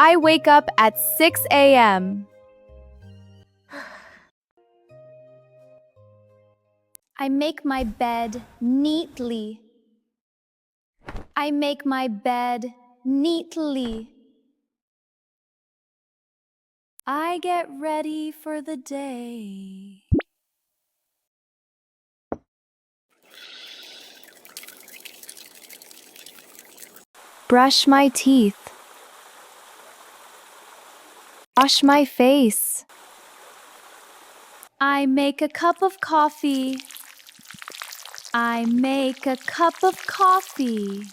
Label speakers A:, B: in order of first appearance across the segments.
A: I wake up at 6 a.m. I make my bed neatly. I make my bed neatly. I get ready for the day. Brush my teeth. Wash my face. I make a cup of coffee. I make a cup of coffee.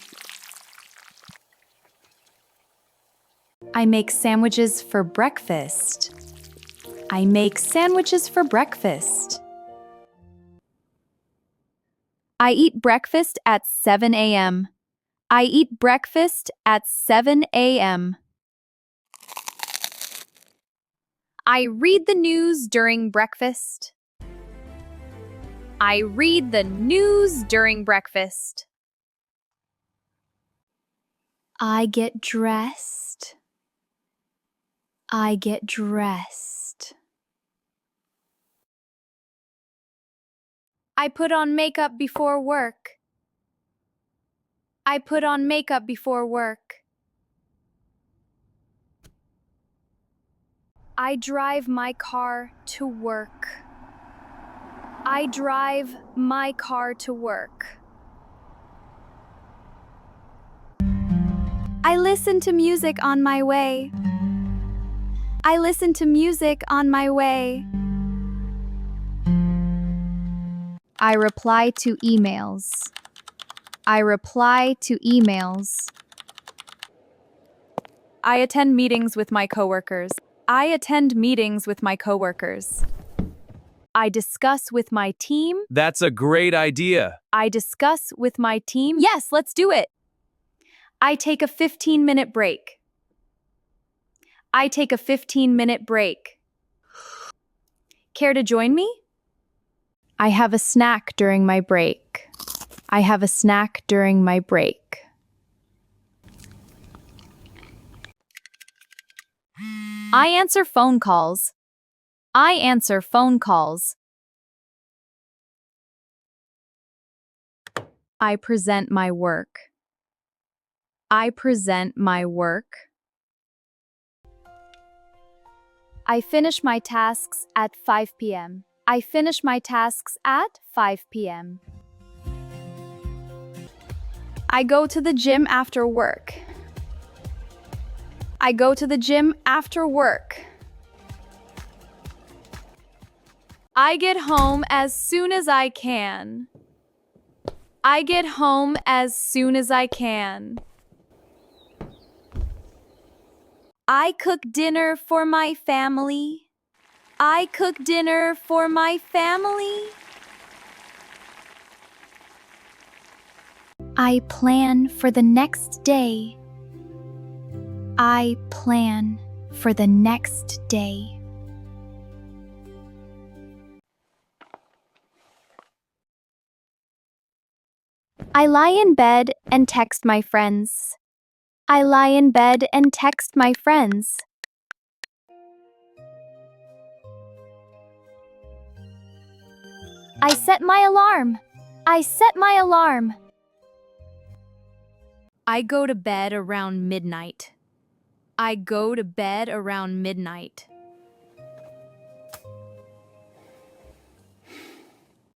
A: I make sandwiches for breakfast. I make sandwiches for breakfast. I eat breakfast at 7 a.m. I eat breakfast at 7 a.m. I read the news during breakfast. I read the news during breakfast. I get dressed. I get dressed. I put on makeup before work. I put on makeup before work. I drive my car to work. I drive my car to work. I listen to music on my way. I listen to music on my way. I reply to emails. I reply to emails. I attend meetings with my coworkers. I attend meetings with my coworkers. I discuss with my team.
B: That's a great idea.
A: I discuss with my team. Yes, let's do it. I take a 15-minute break. I take a 15-minute break. Care to join me? I have a snack during my break. I have a snack during my break. I answer phone calls. I answer phone calls. I present my work. I present my work. I finish my tasks at 5 p.m. I finish my tasks at 5 p.m. I go to the gym after work. I go to the gym after work. I get home as soon as I can. I get home as soon as I can. I cook dinner for my family. I cook dinner for my family. I plan for the next day. I plan for the next day. I lie in bed and text my friends. I lie in bed and text my friends. I set my alarm. I set my alarm. I go to bed around midnight. I go to bed around midnight.